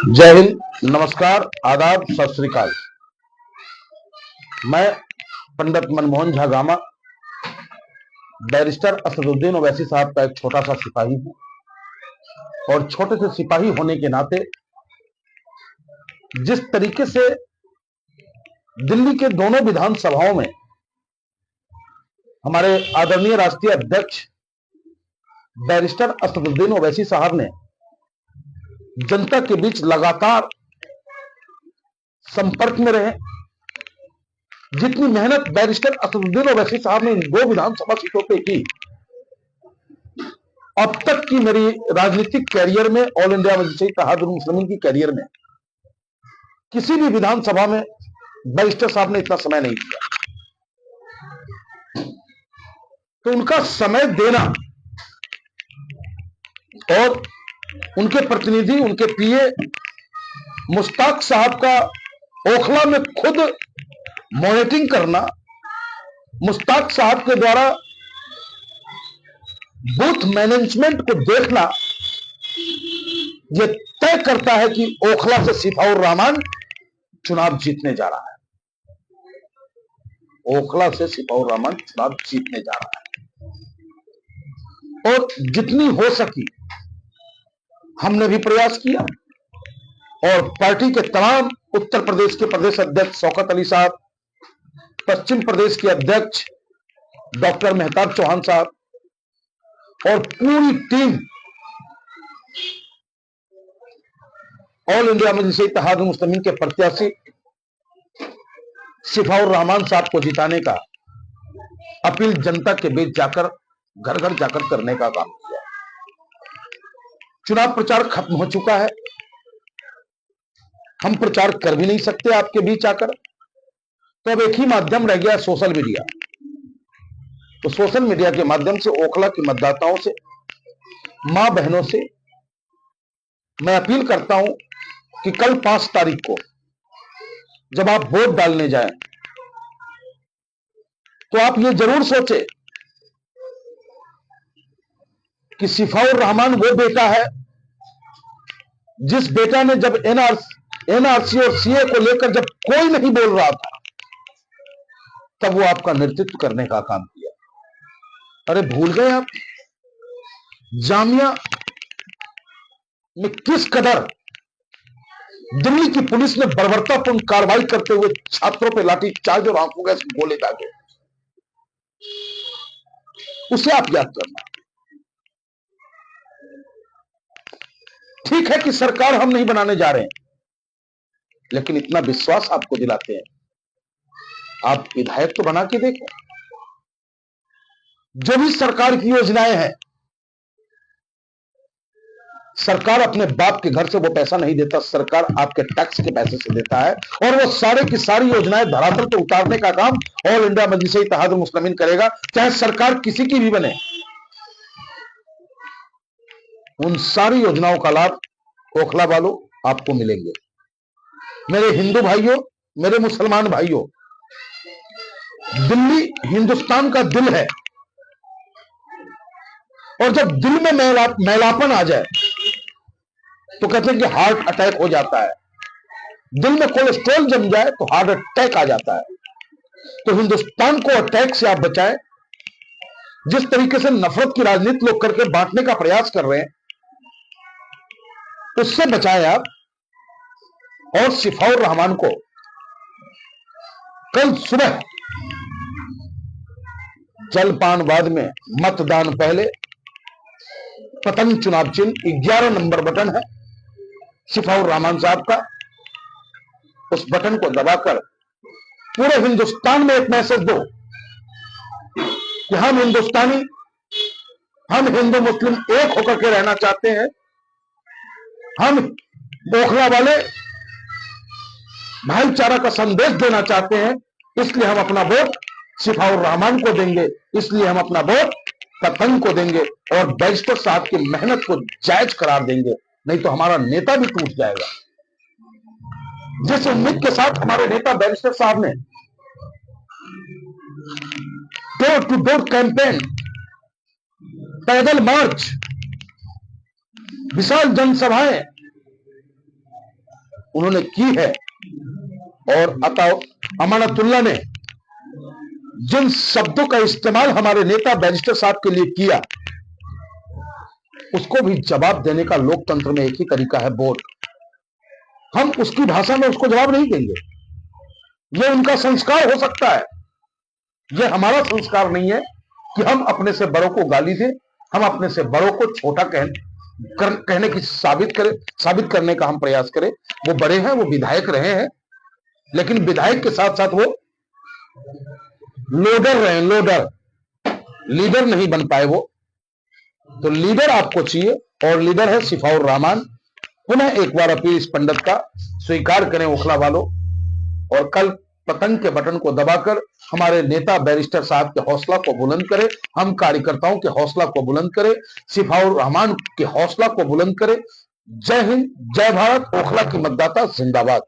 जय हिंद, नमस्कार, आदाब, सत श्री अकाल। मैं पंडित मनमोहन झा गामा, बैरिस्टर असदुद्दीन ओवैसी साहब का एक छोटा सा सिपाही हूं और छोटे से सिपाही होने के नाते जिस तरीके से दिल्ली के दोनों विधानसभाओं में हमारे आदरणीय राष्ट्रीय अध्यक्ष बैरिस्टर असदुद्दीन ओवैसी साहब ने जनता के बीच लगातार संपर्क में रहे, जितनी मेहनत बैरिस्टर असदुद्दीन ओवैसी साहब ने इन दो विधानसभा सीटों पे की, अब तक की मेरी राजनीतिक कैरियर में, ऑल इंडिया मजलिस इत्तेहादुल मुस्लिमीन की कैरियर में किसी भी विधानसभा में बैरिस्टर साहब ने इतना समय नहीं दिया। तो उनका समय देना और उनके प्रतिनिधि, उनके पीए मुश्ताक साहब का ओखला में खुद मॉनिटरिंग करना, मुश्ताक साहब के द्वारा बूथ मैनेजमेंट को देखना, यह तय करता है कि ओखला से सिफाउर रहमान चुनाव जीतने जा रहा है। ओखला से सिफाउर रहमान चुनाव जीतने जा रहा है और जितनी हो सकी हमने भी प्रयास किया और पार्टी के तमाम उत्तर प्रदेश के प्रदेश अध्यक्ष शौकत अली साहब, पश्चिम प्रदेश के अध्यक्ष डॉक्टर मेहताब चौहान साहब और पूरी टीम ऑल इंडिया मजलिस इत्तेहादुल मुस्लिमीन के प्रत्याशी सिफाउर रहमान साहब को जिताने का अपील जनता के बीच जाकर, घर घर जाकर करने का काम किया। चुनाव प्रचार खत्म हो चुका है, हम प्रचार कर भी नहीं सकते आपके बीच आकर, तो अब एक ही माध्यम रह गया, सोशल मीडिया। तो सोशल मीडिया के माध्यम से ओखला के मतदाताओं से, मां बहनों से मैं अपील करता हूं कि कल 5 तारीख को जब आप वोट डालने जाएं तो आप ये जरूर सोचें कि सिफाउर रहमान वो बेटा है जिस बेटा ने जब एनआरसी और सीए को लेकर जब कोई नहीं बोल रहा था, तब वो आपका नेतृत्व करने का काम किया। अरे भूल गए आप जामिया में किस कदर दिल्ली की पुलिस ने बर्बरतापूर्ण कार्रवाई करते हुए छात्रों पर लाठी चार्ज और आंखों गैस गोले दागे, उसे आप याद करना। ठीक है कि सरकार हम नहीं बनाने जा रहे हैं, लेकिन इतना विश्वास आपको दिलाते हैं, आप विधायक तो बना के देखें। जो भी सरकार की योजनाएं हैं, सरकार अपने बाप के घर से वो पैसा नहीं देता, सरकार आपके टैक्स के पैसे से देता है और वो सारे की सारी योजनाएं धरातल पर उतारने का काम ऑल इंडिया मजलिस इत्तेहादुल मुस्लिमीन करेगा, चाहे सरकार किसी की भी बने। उन सारी योजनाओं का लाभ ओखला वालों आपको मिलेंगे। मेरे हिंदू भाइयों, मेरे मुसलमान भाइयों, दिल्ली हिंदुस्तान का दिल है और जब दिल में मैलापन आ जाए तो कहते हैं कि हार्ट अटैक हो जाता है, दिल में कोलेस्ट्रॉल जम जाए तो हार्ट अटैक आ जाता है। तो हिंदुस्तान को अटैक से आप बचाएं। जिस तरीके से नफरत की राजनीति लोग करके बांटने का प्रयास कर रहे हैं, उससे बचाएं आप और सिफाउर रहमान को कल सुबह जलपान बाद में मतदान पहले पतंग चुनाव चिन्ह 11 नंबर बटन है सिफाउर रहमान साहब का, उस बटन को दबाकर पूरे हिंदुस्तान में एक मैसेज दो कि हम हिंदुस्तानी, हम हिंदू मुस्लिम एक होकर के रहना चाहते हैं, हम ओखला वाले भाईचारा का संदेश देना चाहते हैं, इसलिए हम अपना वोट सिफाउर रहमान को देंगे, इसलिए हम अपना वोट पतंग को देंगे और बैरिस्टर साहब की मेहनत को जायज करार देंगे, नहीं तो हमारा नेता भी टूट जाएगा। जिस उम्मीद के साथ हमारे नेता बैरिस्टर साहब ने डोर टू डोर कैंपेन, पैदल मार्च, विशाल जनसभाएं, उन्होंने की है, और अता अमानतुल्लाह ने जिन शब्दों का इस्तेमाल हमारे नेता बैरिस्टर साहब के लिए किया, उसको भी जवाब देने का लोकतंत्र में एक ही तरीका है, वोट। हम उसकी भाषा में उसको जवाब नहीं देंगे। यह उनका संस्कार हो सकता है, यह हमारा संस्कार नहीं है कि हम अपने से बड़ों को गाली दें, हम अपने से बड़ों को छोटा कहने की साबित करने का हम प्रयास करें। वो बड़े हैं, वो विधायक रहे हैं, लेकिन विधायक के साथ साथ वो लोडर रहे, लोडर, लीडर नहीं बन पाए वो। तो लीडर आपको चाहिए, और लीडर है सिफाउर रहमान। पुनः एक बार अपील इस पंडित का स्वीकार करें ओखला वालों, और कल पतंग के बटन को दबाकर हमारे नेता बैरिस्टर साहब के हौसला को बुलंद करें, हम कार्यकर्ताओं के हौसला को बुलंद करें, सिफाउर रहमान के हौसला को बुलंद करें। जय हिंद, जय भारत, ओखला की मतदाता जिंदाबाद।